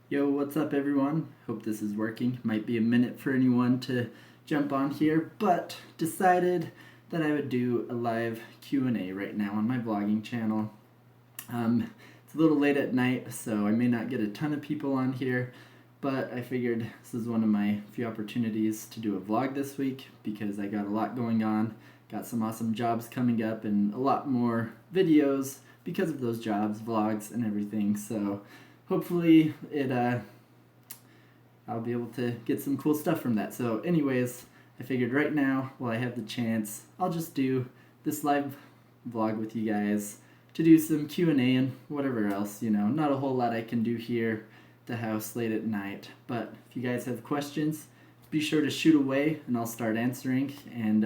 Yo, what's up everyone? Hope this is working. Might be a minute for anyone to jump on here, but decided that I would do a live Q&A right now on my vlogging channel. It's a little late at night, so I may not get a ton of people on here, but I figured this is one of my few opportunities to do a vlog this week because I got a lot going on, got some awesome jobs coming up, and a lot more videos because of those jobs, vlogs, and everything. So hopefully I'll be able to get some cool stuff from that. So anyways, I figured right now, while I have the chance, I'll just do this live vlog with you guys to do some Q&A and whatever else, not a whole lot I can do here at the house late at night. But if you guys have questions, be sure to shoot away and I'll start answering, and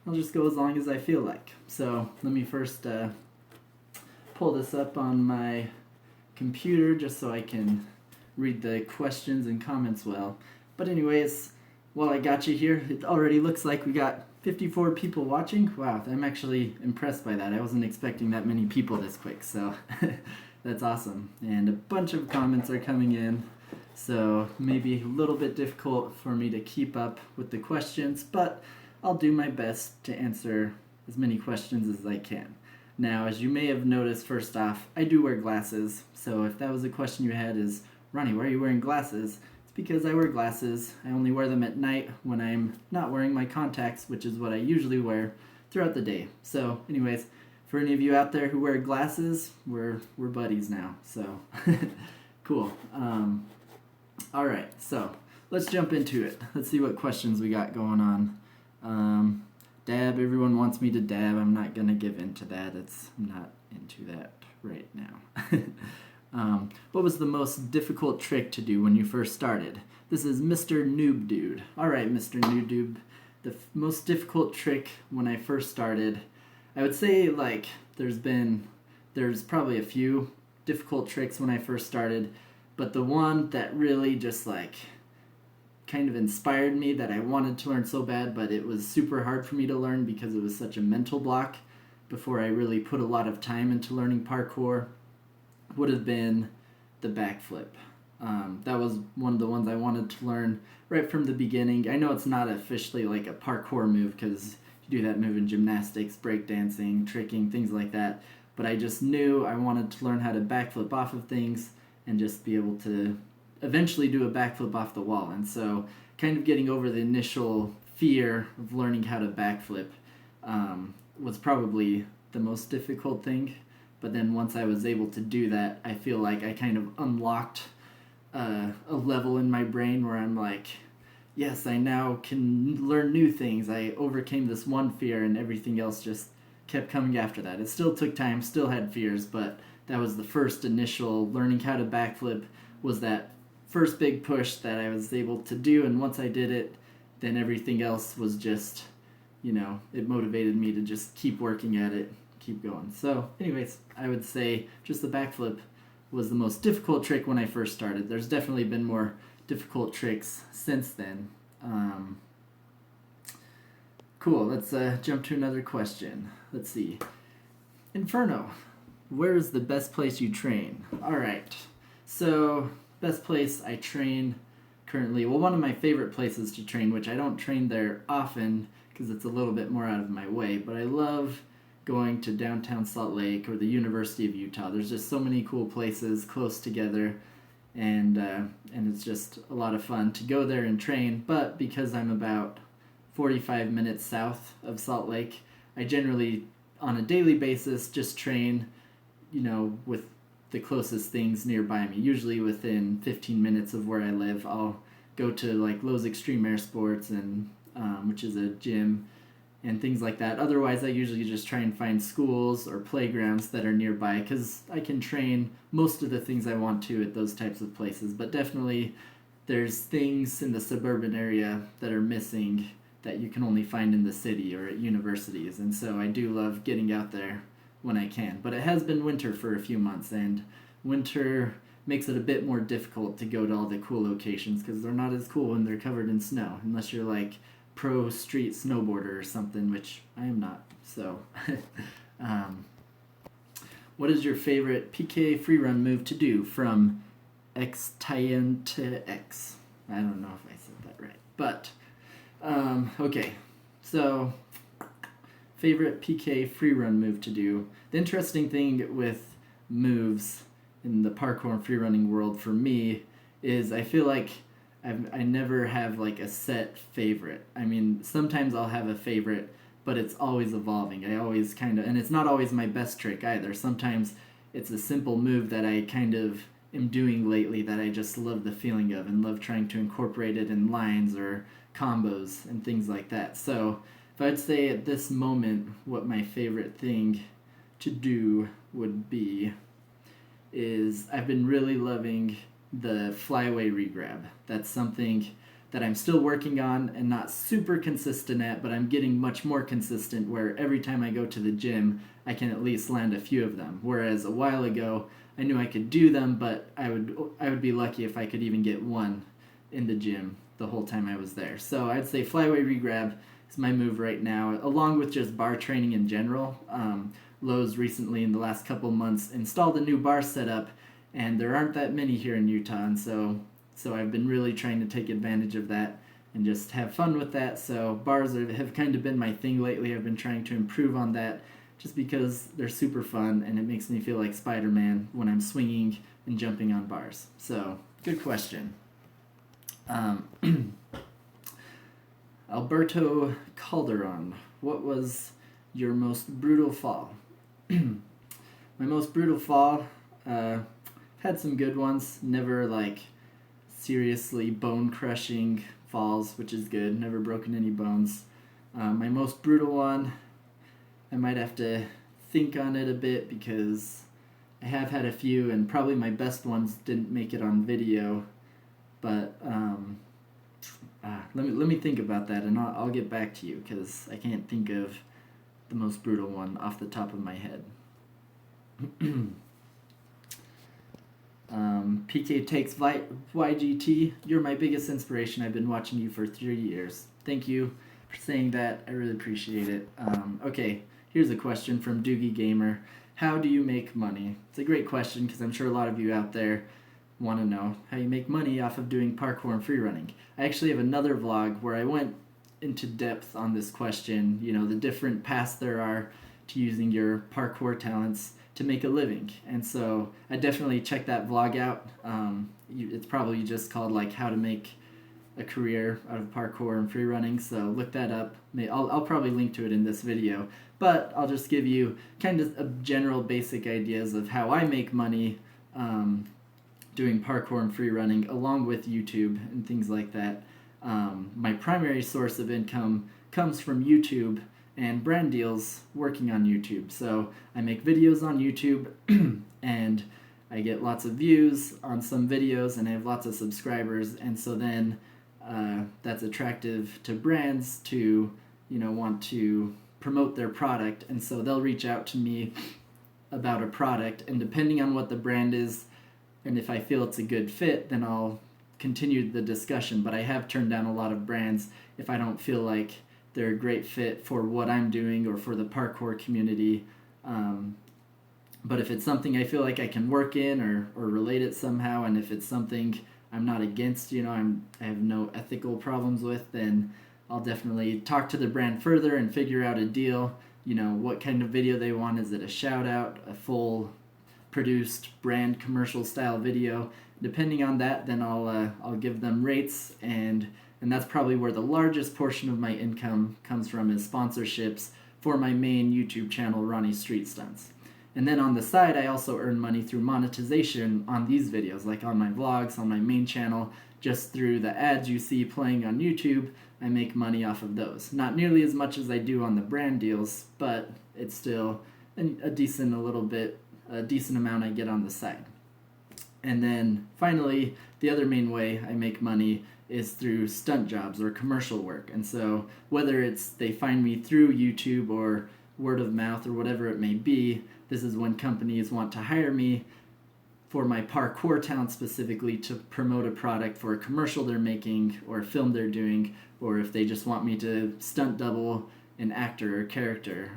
I'll just go as long as I feel like. So let me first pull this up on my computer just so I can read the questions and comments well. But anyways, while I got you here, it already looks like we got 54 people watching. Wow, I'm actually impressed by that. I wasn't expecting that many people this quick, so that's awesome. And a bunch of comments are coming in, so maybe a little bit difficult for me to keep up with the questions, but I'll do my best to answer as many questions as I can. Now, as you may have noticed, first off, I do wear glasses, so if that was a question you had is, Ronnie, why are you wearing glasses? It's because I wear glasses. I only wear them at night when I'm not wearing my contacts, which is what I usually wear throughout the day. So anyways, for any of you out there who wear glasses, we're buddies now, so cool. Alright, so let's jump into it. Let's see what questions we got going on. Dab, everyone wants me to dab. I'm not going to give in to that. I'm not into that right now. What was the most difficult trick to do when you first started? This is Mr. Noob Dude. Alright, Mr. Noob Dude. The most difficult trick when I first started, I would say there's probably a few difficult tricks when I first started, but the one that really just kind of inspired me, that I wanted to learn so bad, but it was super hard for me to learn because it was such a mental block before I really put a lot of time into learning parkour, would have been the backflip. That was one of the ones I wanted to learn right from the beginning. I know it's not officially like a parkour move because you do that move in gymnastics, breakdancing, tricking, things like that, but I just knew I wanted to learn how to backflip off of things and just be able to eventually do a backflip off the wall. And so kind of getting over the initial fear of learning how to backflip was probably the most difficult thing. But then once I was able to do that, I feel like I kind of unlocked a level in my brain where I'm like, yes, I now can learn new things. I overcame this one fear and everything else just kept coming after that. It still took time, still had fears, but that was the first initial learning how to backflip, was that first big push that I was able to do. And once I did it, then everything else was just, it motivated me to just keep working at it, keep going. So anyways, I would say just the backflip was the most difficult trick when I first started. There's definitely been more difficult tricks since then. Cool, let's jump to another question. Let's see. Inferno, where is the best place you train? Alright, so best place I train currently, well, one of my favorite places to train, which I don't train there often because it's a little bit more out of my way, but I love going to downtown Salt Lake or the University of Utah. There's just so many cool places close together, and it's just a lot of fun to go there and train. But because I'm about 45 minutes south of Salt Lake, I generally, on a daily basis, just train, with the closest things nearby me. Usually within 15 minutes of where I live, I'll go to Lowe's Extreme Air Sports, and which is a gym, and things like that. Otherwise, I usually just try and find schools or playgrounds that are nearby because I can train most of the things I want to at those types of places. But definitely there's things in the suburban area that are missing that you can only find in the city or at universities. And so I do love getting out there when I can. But it has been winter for a few months, and winter makes it a bit more difficult to go to all the cool locations because they're not as cool when they're covered in snow, unless you're pro street snowboarder or something, which I am not. So what is your favorite PK free run move to do? From X. I don't know if I said that right. But, okay. So, favorite PK free run move to do. The interesting thing with moves in the parkour and free running world for me is I feel like I never have like a set favorite. I mean, sometimes I'll have a favorite, but it's always evolving. I always and it's not always my best trick either. Sometimes it's a simple move that I kind of am doing lately that I just love the feeling of and love trying to incorporate it in lines or combos and things like that. So if I'd say at this moment what my favorite thing to do would be is I've been really loving the flyaway regrab. That's something that I'm still working on and not super consistent at, but I'm getting much more consistent where every time I go to the gym, I can at least land a few of them. Whereas a while ago, I knew I could do them, but I would be lucky if I could even get one in the gym the whole time I was there. So I'd say flyaway regrab is my move right now, along with just bar training in general. Lowe's recently, in the last couple months, installed a new bar setup, and there aren't that many here in Utah, and so I've been really trying to take advantage of that and just have fun with that. So bars have kind of been my thing lately. I've been trying to improve on that just because they're super fun and it makes me feel like Spider-Man when I'm swinging and jumping on bars. So, good question. Alberto Calderon, what was your most brutal fall? My most brutal fall, had some good ones. Never like seriously bone-crushing falls, which is good. Never broken any bones. My most brutal one, I might have to think on it a bit because I have had a few, and probably my best ones didn't make it on video. But let me think about that, and I'll get back to you because I can't think of the most brutal one off the top of my head. PK Takes YGT, you're my biggest inspiration. I've been watching you for 3 years. Thank you for saying that. I really appreciate it. Okay, here's a question from Doogie Gamer. How do you make money? It's a great question because I'm sure a lot of you out there want to know how you make money off of doing parkour and free running. I actually have another vlog where I went into depth on this question, the different paths there are to using your parkour talents to make a living. And so I definitely check that vlog out. It's probably just called like how to make a career out of parkour and free running, so look that up. I'll probably link to it in this video, but I'll just give you kind of a general basic ideas of how I make money doing parkour and free running along with YouTube and things like that. My primary source of income comes from YouTube and brand deals working on YouTube. So I make videos on YouTube and I get lots of views on some videos and I have lots of subscribers, and so then that's attractive to brands to want to promote their product, and so they'll reach out to me about a product, and depending on what the brand is and if I feel it's a good fit, then I'll continue the discussion. But I have turned down a lot of brands if I don't feel like they're a great fit for what I'm doing or for the parkour community. But if it's something I feel like I can work in or relate it somehow, and if it's something I'm not against, I have no ethical problems with, then I'll definitely talk to the brand further and figure out a deal. What kind of video they want. Is it a shout out, a full produced brand commercial style video? Depending on that, then I'll give them rates, and that's probably where the largest portion of my income comes from, is sponsorships for my main YouTube channel, Ronnie Street Stunts. And then on the side, I also earn money through monetization on these videos, like on my vlogs, on my main channel, just through the ads you see playing on YouTube. I make money off of those. Not nearly as much as I do on the brand deals, but it's still a decent amount I get on the side. And then finally, the other main way I make money is through stunt jobs or commercial work. And so whether it's they find me through YouTube or word of mouth or whatever it may be, this is when companies want to hire me for my parkour talent specifically to promote a product for a commercial they're making or a film they're doing, or if they just want me to stunt double an actor or character.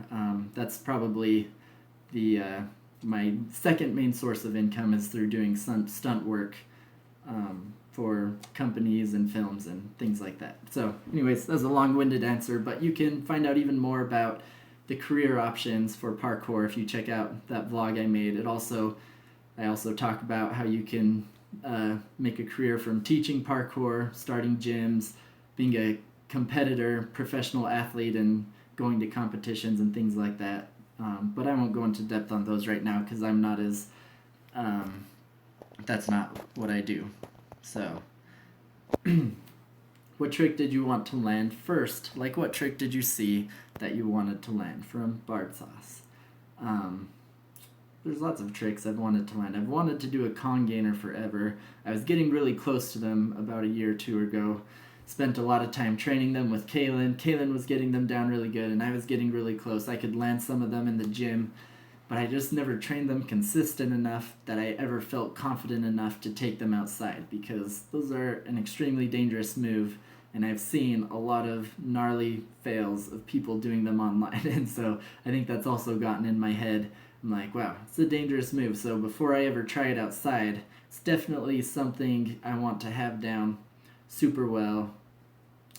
That's probably my second main source of income, is through doing stunt work for companies and films and things like that. So anyways, that's a long-winded answer, but you can find out even more about the career options for parkour if you check out that vlog I made. I also talk about how you can make a career from teaching parkour, starting gyms, being a competitor, professional athlete, and going to competitions and things like that. But I won't go into depth on those right now because I'm not as that's not what I do. So, what trick did you want to land first? Like, what trick did you see that you wanted to land from Bard Sauce? There's lots of tricks I've wanted to land. I've wanted to do a con gainer forever. I was getting really close to them about a year or two ago. Spent a lot of time training them with Kaylin. Kaylin was getting them down really good, and I was getting really close. I could land some of them in the gym, but I just never trained them consistent enough that I ever felt confident enough to take them outside, because those are an extremely dangerous move, and I've seen a lot of gnarly fails of people doing them online, and so I think that's also gotten in my head. I'm like, wow, it's a dangerous move, so before I ever try it outside, it's definitely something I want to have down super well,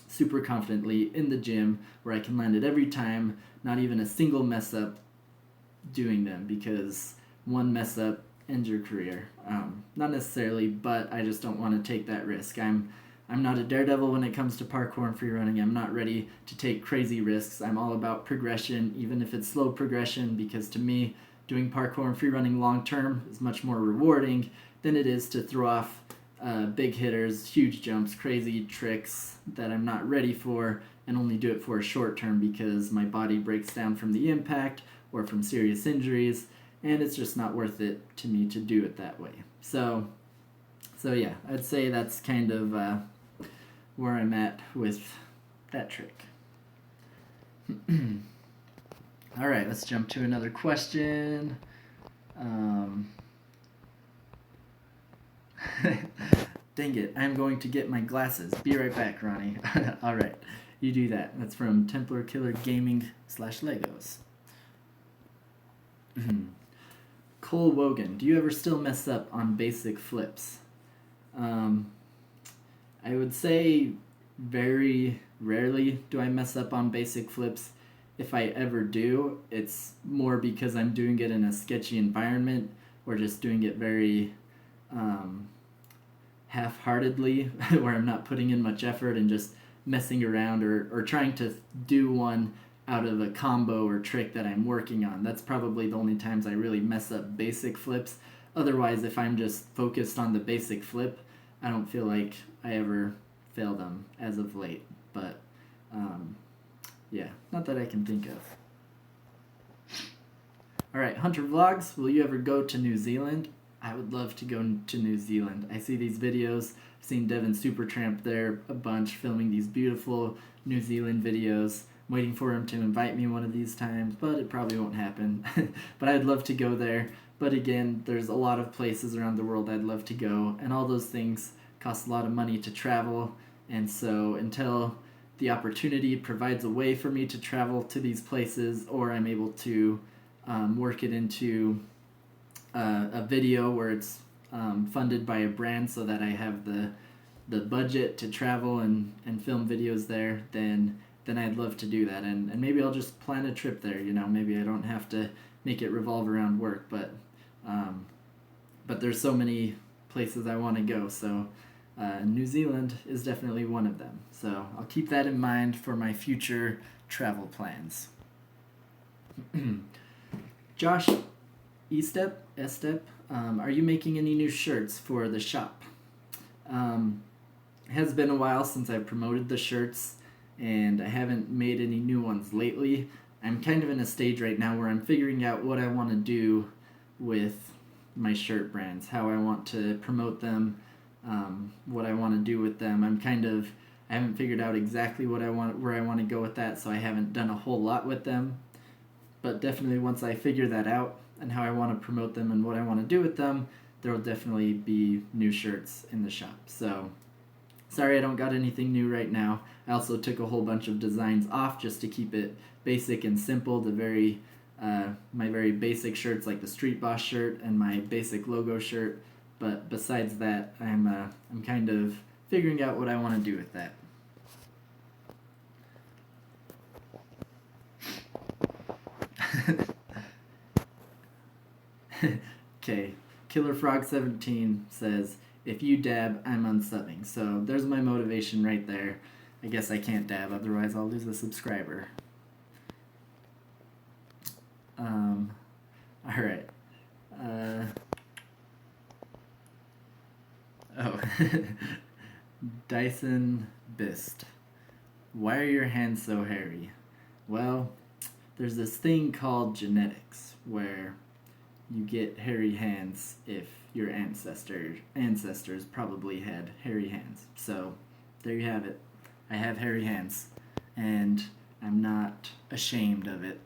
super confidently in the gym, where I can land it every time, not even a single mess up doing them, because one mess up ends your career. Not necessarily, but I just don't want to take that risk. I'm not a daredevil when it comes to parkour and free running. I'm not ready to take crazy risks. I'm all about progression, even if it's slow progression, because to me, doing parkour and free running long term is much more rewarding than it is to throw off big hitters, huge jumps, crazy tricks that I'm not ready for, and only do it for a short term because my body breaks down from the impact or from serious injuries, and it's just not worth it to me to do it that way. So yeah, I'd say that's kind of where I'm at with that trick. All right, let's jump to another question. Dang it, I'm going to get my glasses. Be right back, Ronnie. All right, you do that. That's from Templar Killer Gaming /Legos. Cole Wogan, do you ever still mess up on basic flips? I would say very rarely do I mess up on basic flips. If I ever do, it's more because I'm doing it in a sketchy environment or just doing it very half-heartedly, where I'm not putting in much effort and just messing around or trying to do one out of a combo or trick that I'm working on. That's probably the only times I really mess up basic flips. Otherwise, if I'm just focused on the basic flip, I don't feel like I ever fail them as of late. But yeah, not that I can think of. All right, Hunter Vlogs, will you ever go to New Zealand? I would love to go to New Zealand. I see these videos. I've seen Devin Supertramp there a bunch, filming these beautiful New Zealand videos. I'm waiting for him to invite me one of these times, but it probably won't happen. But I'd love to go there. But again, there's a lot of places around the world I'd love to go, and all those things cost a lot of money to travel. And so until the opportunity provides a way for me to travel to these places, or I'm able to work it into a video where it's funded by a brand so that I have the budget to travel and film videos there, then I'd love to do that. And maybe I'll just plan a trip there, maybe I don't have to make it revolve around work, but there's so many places I want to go, so New Zealand is definitely one of them. So I'll keep that in mind for my future travel plans. Josh Estep, are you making any new shirts for the shop? It has been a while since I've promoted the shirts, and I haven't made any new ones lately. I'm kind of in a stage right now where I'm figuring out what I want to do with my shirt brands, how I want to promote them, what I want to do with them. I haven't figured out exactly where I want to go with that, so I haven't done a whole lot with them. But definitely once I figure that out and how I want to promote them and what I want to do with them, there will definitely be new shirts in the shop. So sorry I don't got anything new right now. I also took a whole bunch of designs off just to keep it basic and simple. My very basic shirts, like the Street Boss shirt and my basic logo shirt, But besides that, I'm kind of figuring out what I want to do with that. Okay, Killer Frog 17 says, if you dab, I'm unsubbing. So there's my motivation right there. I guess I can't dab, otherwise I'll lose a subscriber. Alright. Oh. Dyson Bist. Why are your hands so hairy? Well, there's this thing called genetics where you get hairy hands if your ancestors probably had hairy hands. So there you have it. I have hairy hands, and I'm not ashamed of it.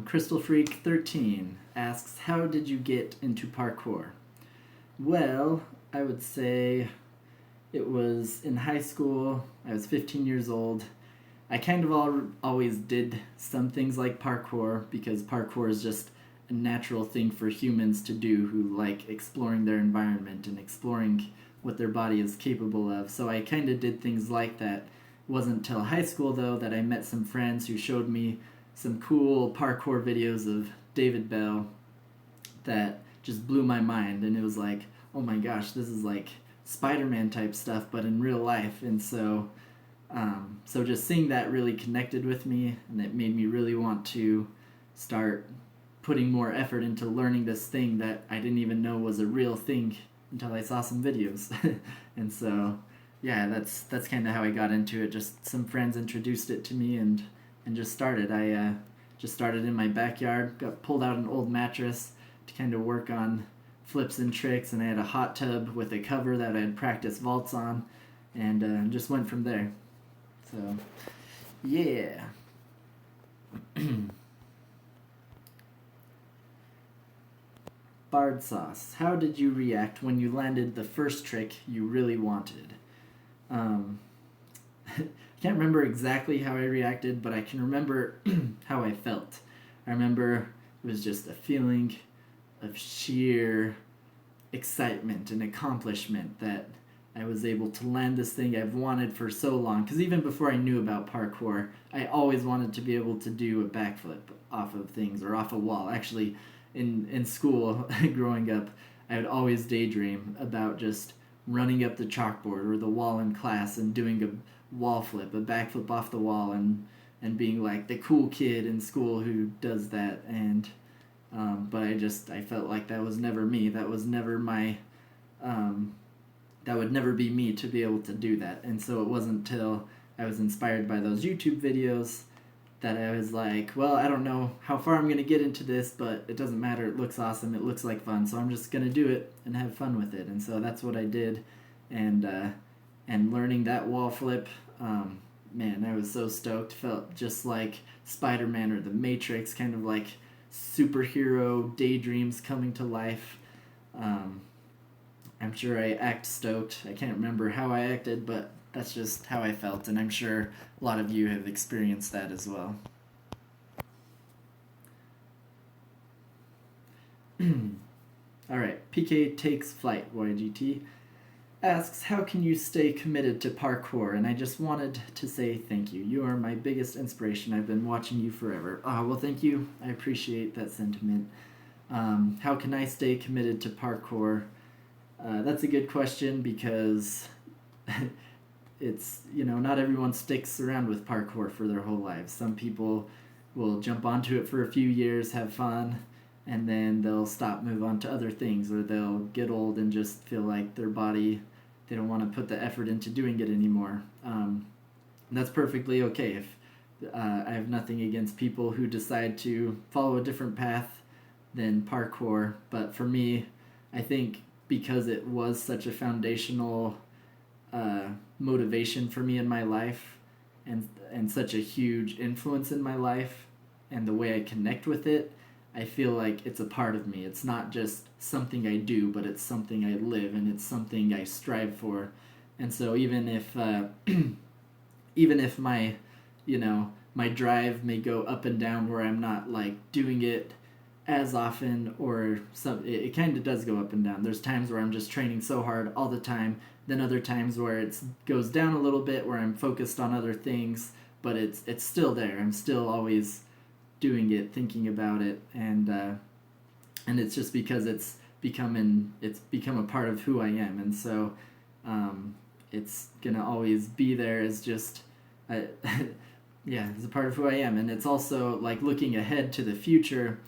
Crystal Freak 13 asks, how did you get into parkour? Well, I would say it was in high school. I was 15 years old. I kind of always did some things like parkour because parkour is just a natural thing for humans to do who like exploring their environment and exploring what their body is capable of. So I kind of did things like that. It wasn't until high school, though, that I met some friends who showed me some cool parkour videos of David Bell that just blew my mind. And it was like, oh my gosh, this is like Spider-Man type stuff, but in real life. And so just seeing that really connected with me, and it made me really want to start putting more effort into learning this thing that I didn't even know was a real thing until I saw some videos. And so, yeah, that's kind of how I got into it. Just some friends introduced it to me and just started. I just started in my backyard, pulled out an old mattress to kind of work on flips and tricks, and I had a hot tub with a cover that I had practiced vaults on, and just went from there. So, yeah. Bard Sauce. How did you react when you landed the first trick you really wanted? I can't remember exactly how I reacted, but I can remember how I felt. I remember it was just a feeling of sheer excitement and accomplishment that I was able to land this thing I've wanted for so long. Because even before I knew about parkour, I always wanted to be able to do a backflip off of things or off a wall. Actually, in school, growing up, I would always daydream about just running up the chalkboard or the wall in class and doing a wall flip, a backflip off the wall, and being like the cool kid in school who does that. And but I felt like that was never me. That was never my that would never be me to be able to do that. And so it wasn't until I was inspired by those YouTube videos that I was like, well, I don't know how far I'm going to get into this, but it doesn't matter. It looks awesome. It looks like fun. So I'm just going to do it and have fun with it. And so that's what I did. And learning that wall flip, man, I was so stoked. Felt just like Spider-Man or the Matrix, kind of like superhero daydreams coming to life. I'm sure I act stoked. I can't remember how I acted, but that's just how I felt, and I'm sure a lot of you have experienced that as well. Alright, PK Takes Flight, YGT, asks, how can you stay committed to parkour? And I just wanted to say thank you. You are my biggest inspiration. I've been watching you forever. Well, thank you. I appreciate that sentiment. How can I stay committed to parkour? That's a good question because it's, not everyone sticks around with parkour for their whole lives. Some people will jump onto it for a few years, have fun, and then they'll stop, move on to other things, or they'll get old and just feel like their body, they don't want to put the effort into doing it anymore. That's perfectly okay. If I have nothing against people who decide to follow a different path than parkour, but for me, I think because it was such a foundational motivation for me in my life, and such a huge influence in my life, and the way I connect with it, I feel like it's a part of me. It's not just something I do, but it's something I live, and it's something I strive for. And so even if even if my my drive may go up and down, where I'm not like doing it as often, or it kind of does go up and down. There's times where I'm just training so hard all the time, then other times where it goes down a little bit, where I'm focused on other things, but it's still there. I'm still always doing it, thinking about it, and it's just because it's become a part of who I am, and so it's gonna always be there as just yeah, it's a part of who I am. And it's also like looking ahead to the future,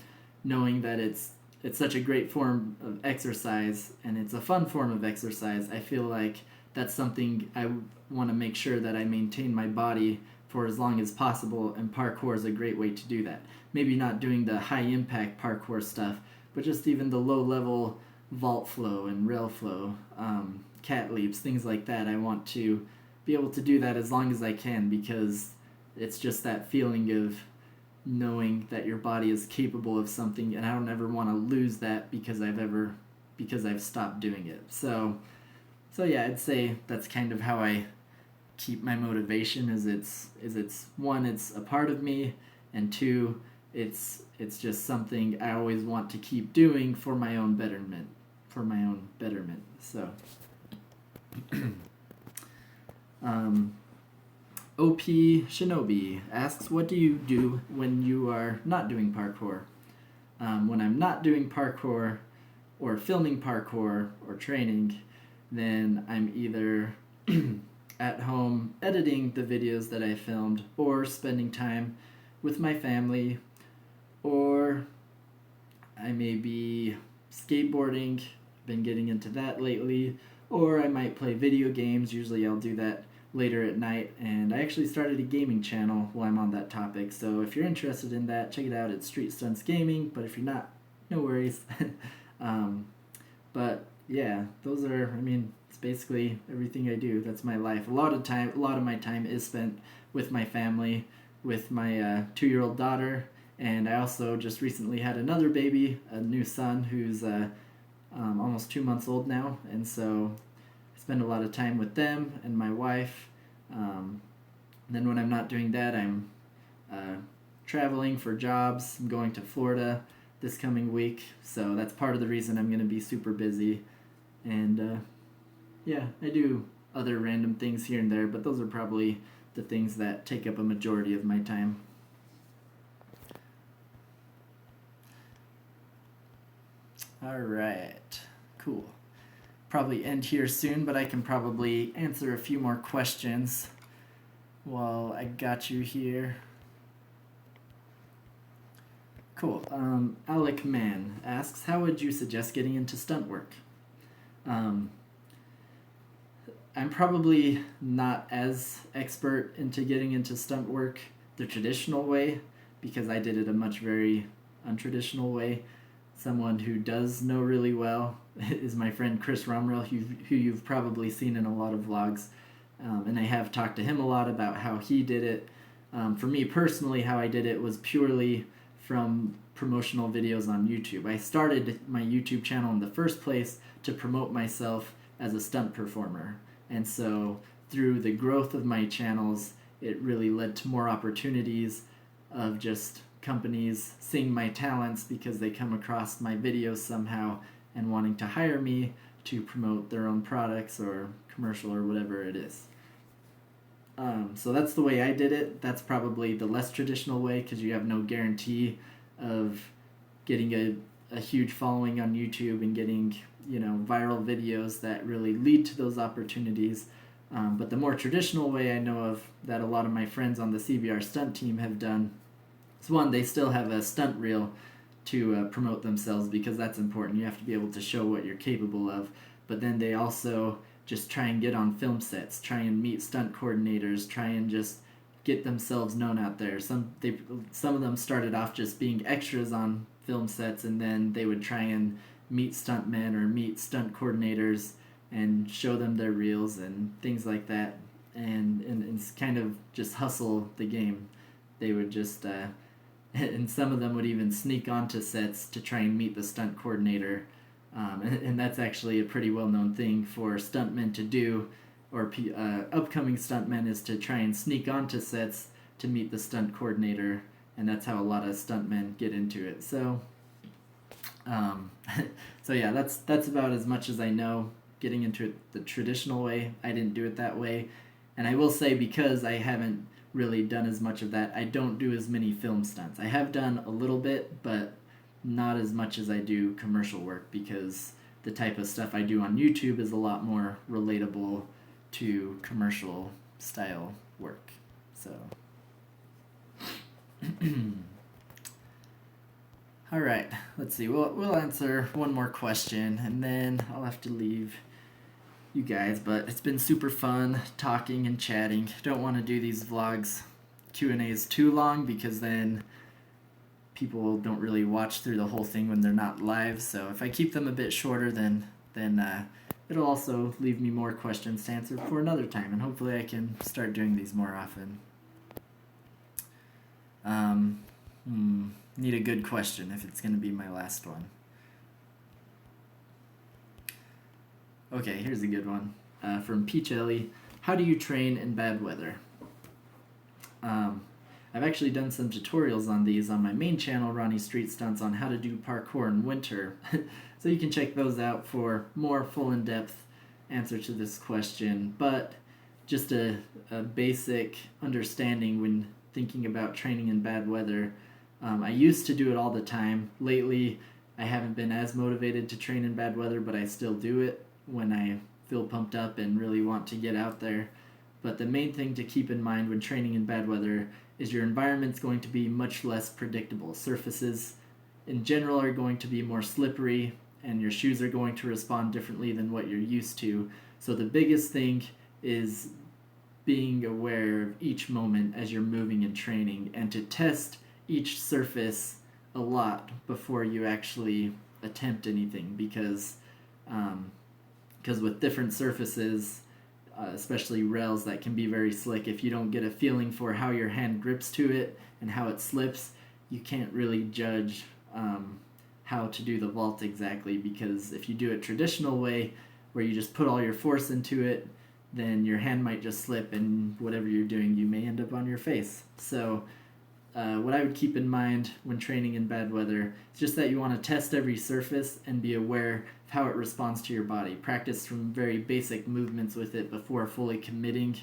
knowing that it's such a great form of exercise, and it's a fun form of exercise. I feel like that's something I want to make sure that I maintain my body for as long as possible, and parkour is a great way to do that. Maybe not doing the high impact parkour stuff, but just even the low level vault flow and rail flow, cat leaps, things like that. I want to be able to do that as long as I can, because it's just that feeling of knowing that your body is capable of something, and I don't ever want to lose that because I've stopped doing it. So yeah, I'd say that's kind of how I keep my motivation. It's one, it's a part of me, and two, it's just something I always want to keep doing for my own betterment. So OP Shinobi asks, what do you do when you are not doing parkour? When I'm not doing parkour or filming parkour or training, then I'm either at home editing the videos that I filmed, or spending time with my family, or I may be skateboarding. Been getting into that lately, or I might play video games. Usually I'll do that later at night, and I actually started a gaming channel while I'm on that topic, so if you're interested in that, check it out. It's Street Stunts Gaming, but if you're not, no worries. But yeah, those are, it's basically everything I do. That's my life. A lot of my time is spent with my family, with my 2-year-old daughter, and I also just recently had another baby, a new son, who's almost 2 months old now, and so I spend a lot of time with them and my wife. Then when I'm not doing that, I'm traveling for jobs. I'm going to Florida this coming week, so that's part of the reason I'm going to be super busy. And yeah, I do other random things here and there, but those are probably the things that take up a majority of my time. All right, cool. Probably end here soon, but I can probably answer a few more questions while I got you here. Cool. Alec Mann asks, how would you suggest getting into stunt work? I'm probably not as expert into getting into stunt work the traditional way, because I did it a very untraditional way. Someone who does know really well is my friend Chris Rumrell, who you've probably seen in a lot of vlogs. And I have talked to him a lot about how he did it. For me personally, how I did it was purely from promotional videos on YouTube. I started my YouTube channel in the first place to promote myself as a stunt performer. And so through the growth of my channels, it really led to more opportunities of just companies seeing my talents because they come across my videos somehow and wanting to hire me to promote their own products or commercial or whatever it is. So that's the way I did it. That's probably the less traditional way, because you have no guarantee of getting a huge following on YouTube and getting viral videos that really lead to those opportunities. But the more traditional way I know of that a lot of my friends on the CBR stunt team have done is, one, they still have a stunt reel to promote themselves, because that's important. You have to be able to show what you're capable of. But then they also just try and get on film sets, try and meet stunt coordinators, try and just get themselves known out there. Some of them started off just being extras on film sets, and then they would try and meet stuntmen or meet stunt coordinators and show them their reels and things like that, and kind of just hustle the game. They would just and some of them would even sneak onto sets to try and meet the stunt coordinator, and that's actually a pretty well-known thing for stuntmen to do, or upcoming stuntmen, is to try and sneak onto sets to meet the stunt coordinator, and that's how a lot of stuntmen get into it. So Um, so yeah, that's about as much as I know. Getting into it the traditional way, I didn't do it that way, and I will say, because I haven't really done as much of that, I don't do as many film stunts. I have done a little bit, but not as much as I do commercial work, because the type of stuff I do on YouTube is a lot more relatable to commercial style work. So all right, let's see. We'll answer one more question, and then I'll have to leave you guys. But it's been super fun talking and chatting. Don't want to do these vlogs Q&As too long, because then people don't really watch through the whole thing when they're not live. So if I keep them a bit shorter, then it'll also leave me more questions to answer for another time, and hopefully I can start doing these more often. Need a good question if it's going to be my last one. Okay, here's a good one. From Peach Ellie. How do you train in bad weather? I've actually done some tutorials on these on my main channel, Ronnie Street Stunts, on how to do parkour in winter. So you can check those out for more full in-depth answer to this question. But just a basic understanding when thinking about training in bad weather. I used to do it all the time. Lately, I haven't been as motivated to train in bad weather, but I still do it when I feel pumped up and really want to get out there. But the main thing to keep in mind when training in bad weather is your environment's going to be much less predictable. Surfaces in general are going to be more slippery, and your shoes are going to respond differently than what you're used to. So the biggest thing is being aware of each moment as you're moving and training, and to test each surface a lot before you actually attempt anything, because with different surfaces, especially rails that can be very slick, if you don't get a feeling for how your hand grips to it and how it slips, you can't really judge how to do the vault exactly, because if you do it traditional way, where you just put all your force into it, then your hand might just slip, and whatever you're doing, you may end up on your face. So what I would keep in mind when training in bad weather is just that you want to test every surface and be aware of how it responds to your body. Practice some very basic movements with it before fully committing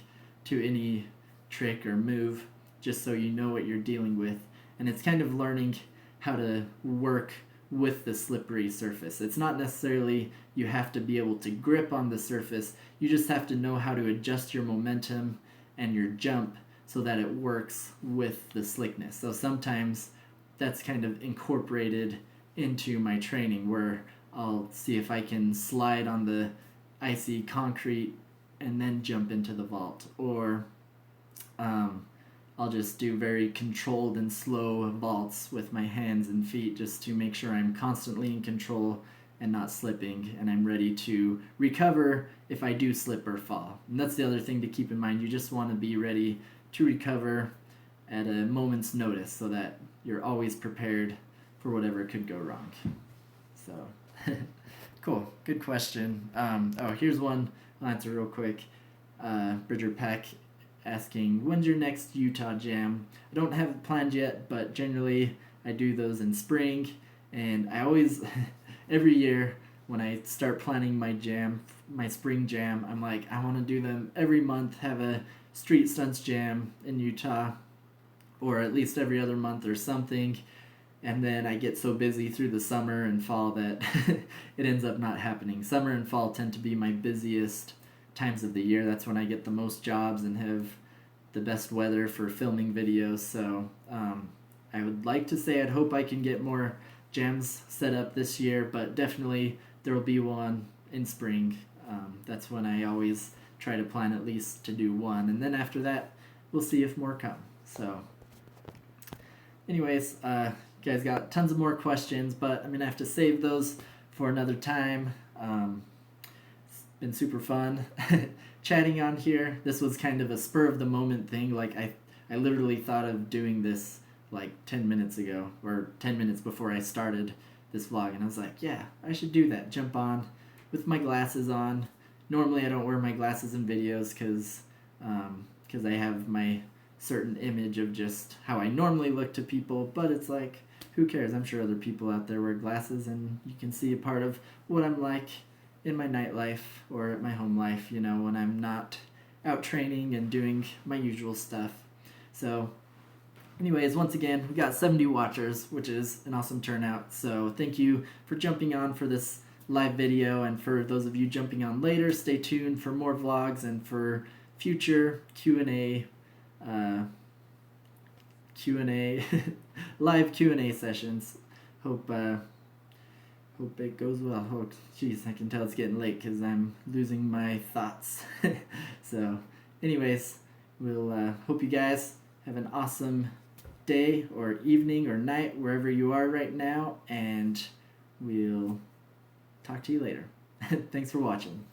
to any trick or move, just so you know what you're dealing with. And it's kind of learning how to work with the slippery surface. It's not necessarily you have to be able to grip on the surface, you just have to know how to adjust your momentum and your jump so that it works with the slickness. So sometimes that's kind of incorporated into my training, where I'll see if I can slide on the icy concrete and then jump into the vault, or I'll just do very controlled and slow vaults with my hands and feet, just to make sure I'm constantly in control and not slipping, and I'm ready to recover if I do slip or fall. And that's the other thing to keep in mind. You just want to be ready to recover at a moment's notice, so that you're always prepared for whatever could go wrong. So, cool, good question. Here's one I'll answer real quick. Bridger Peck asking, when's your next Utah jam? I don't have it planned yet, but generally I do those in spring, and I always, every year when I start planning my spring jam, I'm like, I want to do them every month, have a street stunts jam in Utah, or at least every other month or something. And then I get so busy through the summer and fall that it ends up not happening. Summer and fall tend to be my busiest times of the year. That's when I get the most jobs and have the best weather for filming videos. So I would like to say I'd hope I can get more jams set up this year, but definitely there will be one in spring. That's when I always try to plan at least to do one, and then after that we'll see if more come. So anyways, you guys got tons of more questions, but I'm gonna have to save those for another time. It's been super fun chatting on here. This was kind of a spur of the moment thing. Like I literally thought of doing this like 10 minutes ago, or 10 minutes before I started this vlog, and I was like, yeah, I should do that. Jump on with my glasses on. Normally I don't wear my glasses in videos because I have my certain image of just how I normally look to people, but it's like, who cares? I'm sure other people out there wear glasses, and you can see a part of what I'm like in my nightlife or at my home life, you know, when I'm not out training and doing my usual stuff. So anyways, once again, we got 70 watchers, which is an awesome turnout. So thank you for jumping on for this live video, and for those of you jumping on later, stay tuned for more vlogs and for future Q&A live Q&A sessions. Hope it goes well. Oh, jeez, I can tell it's getting late because I'm losing my thoughts. So, anyways, we'll hope you guys have an awesome day or evening or night wherever you are right now, and we'll talk to you later. Thanks for watching.